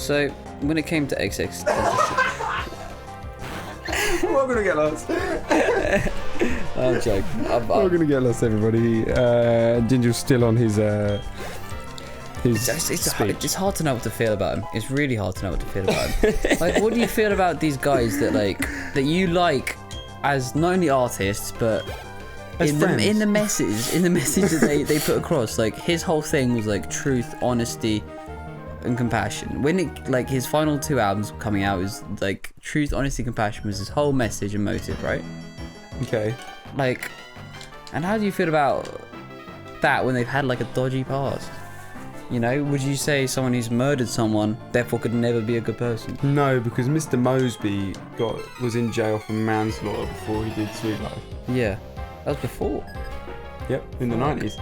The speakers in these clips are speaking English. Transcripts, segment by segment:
So, when it came to XX... We're gonna get lost. I'm joking. We're gonna get lost, everybody. Gingell's still on his it's hard to know what to feel about him. It's really hard to know what to feel about him. Like, what do you feel about these guys that you like as not only artists but in the message that they put across? Like, his whole thing was like truth, honesty, and compassion. When it, like, his final 2 albums coming out was like truth, honesty, compassion was his whole message and motive, right? Okay. Like, and how do you feel about that when they've had like a dodgy past? You know, would you say someone who's murdered someone therefore could never be a good person? No, because Mr. Mosby was in jail for manslaughter before he did Sweet Life. Yeah, that was before. Yep, in the 90s.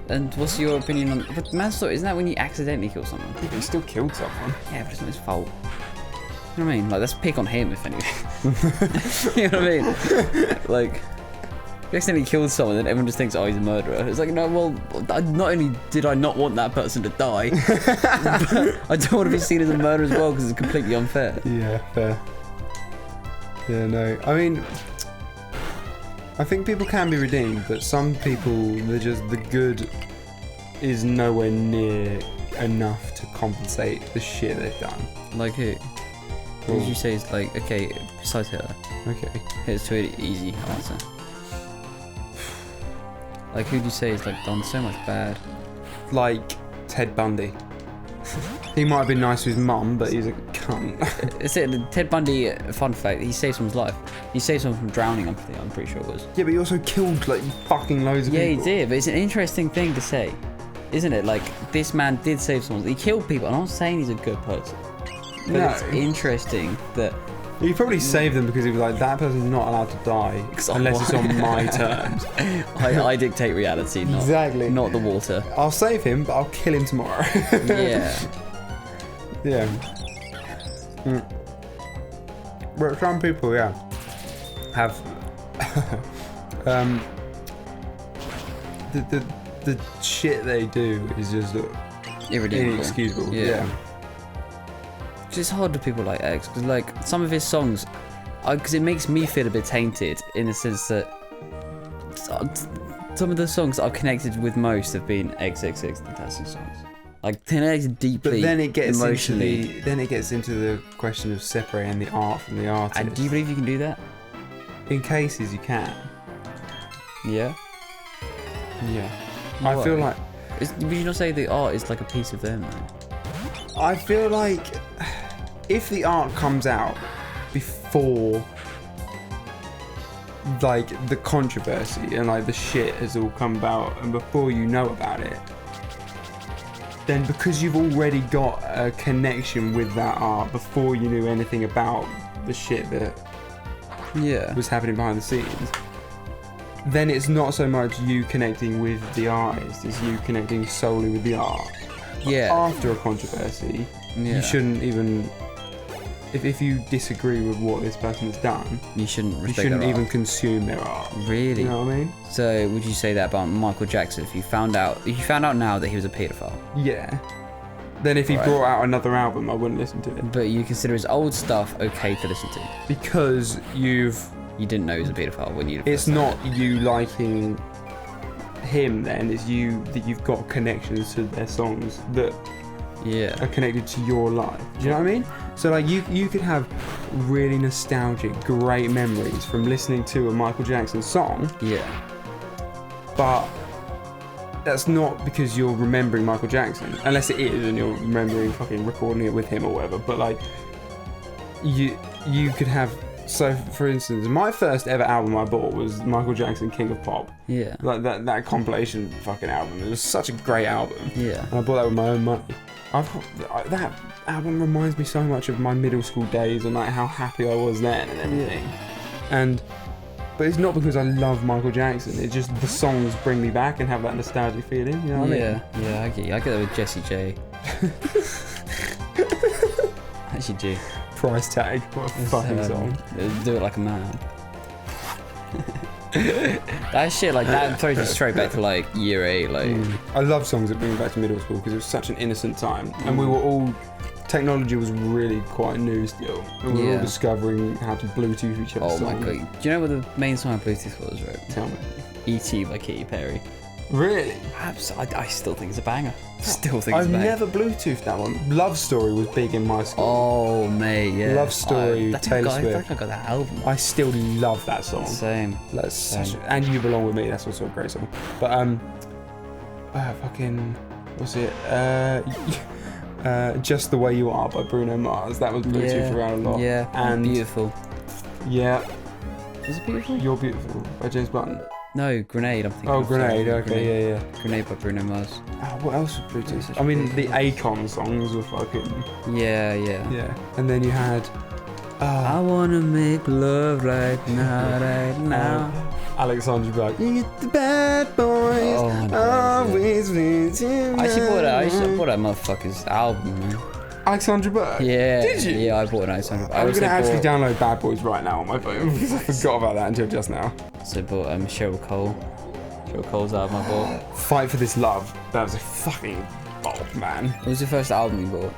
And what's your opinion on... But manslaughter, isn't that when you accidentally kill someone? Yeah, but he still killed someone. Yeah, but it's not his fault. You know what I mean? Like, let's pick on him, if anything. You know what I mean? Like, if you accidentally killed someone, then everyone just thinks, oh, he's a murderer. It's like, no, well, not only did I not want that person to die, but I don't want to be seen as a murderer as well, because it's completely unfair. Yeah, fair. Yeah, no. I mean, I think people can be redeemed, but some people, the good is nowhere near enough to compensate the shit they've done. Like who? Who did you say is like, okay, besides Hitler? Okay. Here's to an easy answer. Like, who do you say is like done so much bad? Like Ted Bundy. He might have been nice to his mum, but he's a cunt. It's it. Ted Bundy, fun fact, he saved someone's life. He saved someone from drowning, I'm pretty sure it was. Yeah, but he also killed like fucking loads of people. Yeah, he did, but it's an interesting thing to say, isn't it? Like, this man did save someone. He killed people. I'm not saying he's a good person. But no. It's interesting that... He probably saved them because he was like, that person's not allowed to die unless it's on my terms. I dictate reality, not the water. I'll save him, but I'll kill him tomorrow. Yeah. Yeah. But some people, yeah, have the shit they do is just Irredeemable. inexcusable. Yeah. It's hard with people like X, because like some of his songs, because it makes me feel a bit tainted in the sense that some of the songs I've connected with most have been XXX Fantastic songs. Like, connected deeply, but then it gets emotionally. into the question of separating the art from the artist. And do you believe you can do that? In cases, you can. Yeah. Yeah. Why? I feel like. Would you not say the art is like a piece of them, though? I feel like if the art comes out before like the controversy and like the shit has all come about and before you know about it, then because you've already got a connection with that art before you knew anything about the shit that was happening behind the scenes, then it's not so much you connecting with the artist, it's you connecting solely with the art. Yeah. After a controversy, you shouldn't even... If you disagree with what this person has done, you shouldn't even consume their art. Really? You know what I mean? So would you say that about Michael Jackson? If you found out now that he was a paedophile? Yeah. Then if he brought out another album, I wouldn't listen to it. But you consider his old stuff okay to listen to? Because you didn't know he was a paedophile when you... It's not you liking him then, it's you that you've got connections to their songs that are connected to your life. Do you know what I mean? So like you could have really nostalgic, great memories from listening to a Michael Jackson song. Yeah. But that's not because you're remembering Michael Jackson, unless it is and you're remembering fucking recording it with him or whatever. But like you could have... So, for instance, my first ever album I bought was Michael Jackson, King of Pop. Yeah. Like that compilation fucking album. It was such a great album. Yeah. And I bought that with my own money. That album reminds me so much of my middle school days and like how happy I was then and everything. But it's not because I love Michael Jackson. It's just the songs bring me back and have that nostalgic feeling. You know what I mean? Yeah, I get that with Jessie J. Actually, do. Price Tag. What a fucking song. Do It Like a Man. That shit, like, that throws you straight back to like year 8. Like, I love songs that bring me back to middle school because it was such an innocent time, and we were all technology was really quite new still, and we were all discovering how to Bluetooth each other's songs. Oh my god! Do you know what the main song on Bluetooth was? Right? Tell me. E.T. by Katy Perry. Really? I still think it's a banger. Still think it's I've a banger. never Bluetoothed that one. Love Story was big in my school. Oh mate, yeah. Love Story, Taylor Swift. I think I got that album. I still love that song. Same. That's such and You Belong With Me. That's also a great song. But fucking, what's it? Just the Way You Are by Bruno Mars. That was Bluetooth around a lot. Yeah. And Beautiful. Yeah. Was it Beautiful? You're Beautiful by James Blunt. No, Grenade. I'm thinking. Oh, Grenade. Okay, yeah. Grenade by Bruno Mars. What else was Bluetooth? I mean, the Akon songs were fucking. Yeah. Yeah. And then you had. I wanna make love right now. Alexandra Black. You get the bad boys. Always with you. I actually bought that motherfucker's album, man. Alexandra Burke? Yeah. Did you? Yeah, I bought an Alexandra Burke. I'm going to actually download Bad Boys right now on my phone because I forgot about that until just now. So I bought Cheryl Cole. Cheryl Cole's album I bought. Fight for This Love. That was a fucking bop, man. What was your first album you bought?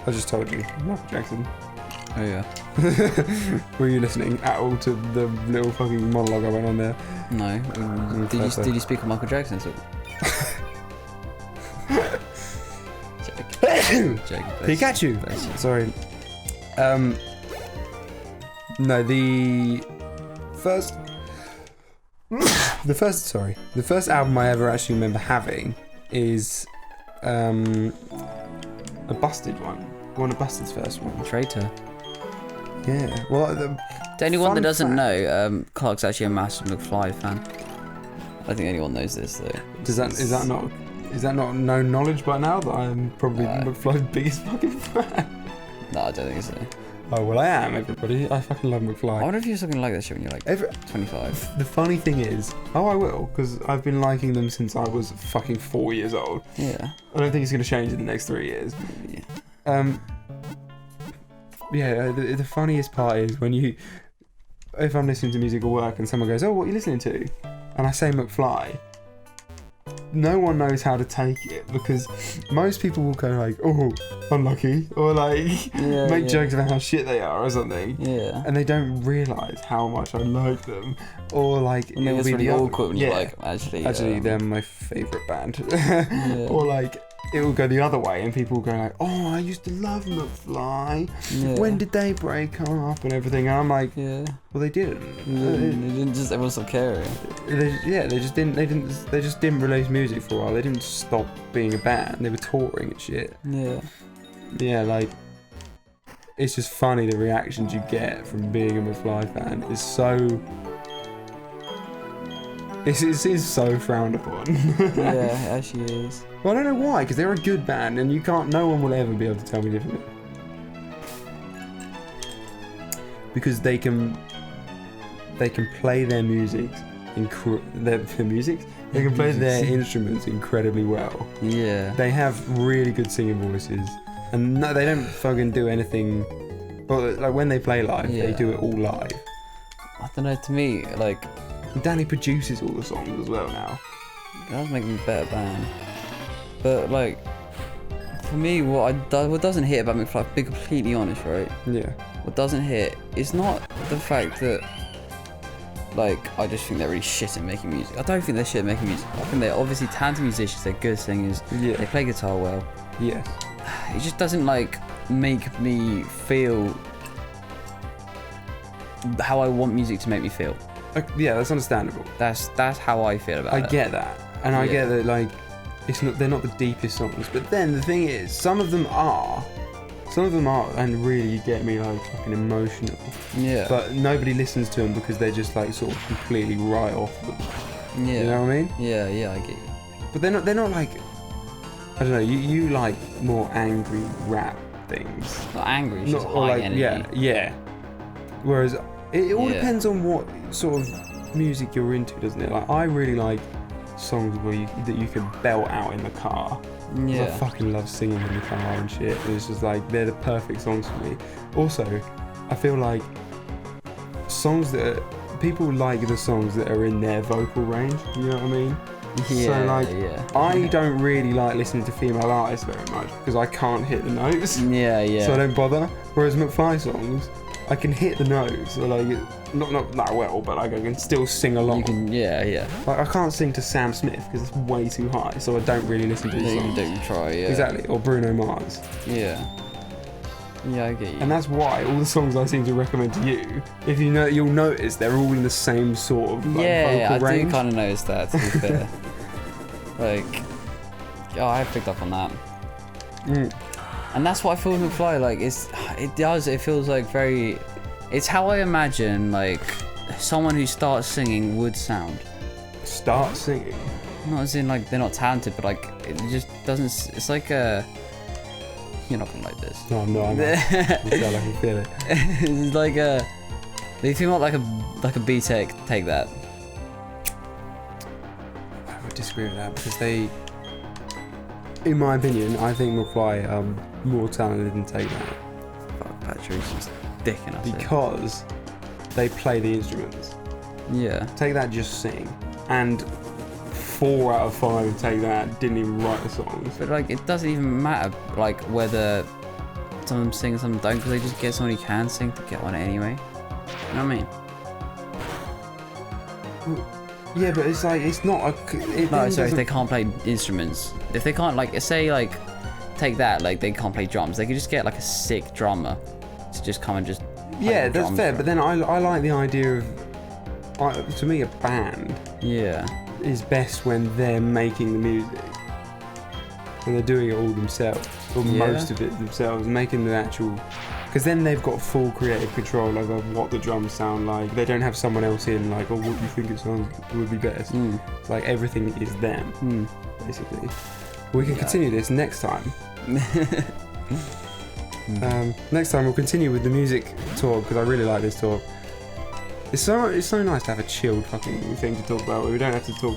I just told you. Michael Jackson. Oh yeah. Were you listening at all to the little fucking monologue I went on there? No. Did you speak of Michael Jackson? Pikachu. Sorry. No, the first album I ever actually remember having is a Busted one. One of Busted's first one. Traitor. Yeah. Well, to anyone that doesn't know, Clark's actually a massive McFly fan. I don't think anyone knows this though. Is that not known knowledge by now that I'm probably McFly's biggest fucking fan? No, I don't think so. Oh well, I am, everybody. I fucking love McFly. I wonder if you're still gonna like that shit when you're like 25. The funny thing is, I will, because I've been liking them since I was fucking 4 years old. Yeah. I don't think it's gonna change in the next 3 years. Yeah. The funniest part is when if I'm listening to music at work and someone goes, "Oh, what are you listening to?" and I say McFly, no one knows how to take it because most people will go like, "Oh, unlucky," or like make jokes about how shit they are or something. Yeah. And they don't realise how much I like them, or like and it's really awkward when you're like, actually, they're my favourite band, or like. It will go the other way, and people will go like, "Oh, I used to love McFly. Yeah. When did they break up and everything?" And I'm like, "Well, they didn't. They didn't just everyone stopped caring. They just didn't release music for a while. They didn't stop being a band. They were touring and shit. Yeah, like it's just funny the reactions you get from being a McFly fan. It's so. It is so frowned upon. Yeah, it actually is. Well, I don't know why, because they're a good band, and no one will ever be able to tell me differently. Because they can play their music, they can play their instruments incredibly well. Yeah. They have really good singing voices, and no, they don't fucking do anything. Well, like when they play live, they do it all live. I don't know. To me, like. Danny produces all the songs as well now. That would make them a better band. But like, for me, what doesn't hit about McFly, to be completely honest, right? Yeah. What doesn't hit is not the fact that, like, I just think they're really shit at making music. I don't think they're shit at making music. I think they're obviously talented musicians, they're good singers, they play guitar well. Yes. It just doesn't like make me feel how I want music to make me feel. Yeah, that's understandable. That's how I feel about it. I get that, and I get that. Like, they're not the deepest songs, but then the thing is, some of them are, and really get me like fucking emotional. Yeah. But nobody listens to them because they just like sort of completely write off them. Yeah. You know what I mean? Yeah, I get you. But they're not like, I don't know. You like more angry rap things. Not angry, it's just high energy. Yeah. Whereas. It all depends on what sort of music you're into, doesn't it? Like, I really like songs that you can belt out in the car. Yeah. I fucking love singing in the car and shit. It's just like, they're the perfect songs for me. Also, I feel like people like the songs that are in their vocal range, you know what I mean? Yeah, so like, yeah. I don't really like listening to female artists very much because I can't hit the notes. Yeah, yeah. So I don't bother. Whereas McFly songs, I can hit the notes, or like not that well, but like I can still sing along. You can, yeah. Like I can't sing to Sam Smith because it's way too high, so I don't really listen to his You songs. don't try, yeah. Exactly, or Bruno Mars. Yeah. Yeah, I get you. And that's why all the songs I seem to recommend to you, if you know, you'll notice they're all in the same sort of like, vocal range. I do kind of notice that, to be fair. Like, oh, I have picked up on that. And that's what I feel with McFly, like, it feels like very, it's how I imagine, like, someone who starts singing would sound. Start singing? Not as in, like, they're not talented, but, like, it just doesn't, it's like a, you're not gonna like this. No, I'm not. I can feel it. It's like a, if you want like a B-Tech, take that. I would disagree with that because they, in my opinion, I think McFly are more talented than Take That. Fuck, Patrick's just dicking us. Because they play the instruments. Yeah. Take That just sing, and 4 out of 5 of Take That didn't even write the songs. But like, it doesn't even matter like whether some of them sing, some don't, because they just get someone who can sing to get on it anyway. You know what I mean? Well, yeah, but it's like it's not a. No, sorry, if they can't play instruments, if they can't like say like Take That, like they can't play drums, they could just get like a sick drummer to just come and just. Yeah, that's fair. But then I like the idea of, to me, a band. Yeah. Is best when they're making the music, when they're doing it all themselves, or most of it themselves, making the actual, because then they've got full creative control over what the drums sound like. They don't have someone else in like, oh, what do you think it sounds would be best. It's like everything is them, basically. We can continue this next time. Next time we'll continue with the music talk because I really like this talk. It's so nice to have a chilled fucking thing to talk about where we don't have to talk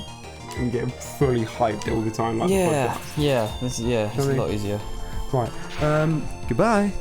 and get fully hyped all the time like the podcast. It's a lot easier. Right. Goodbye.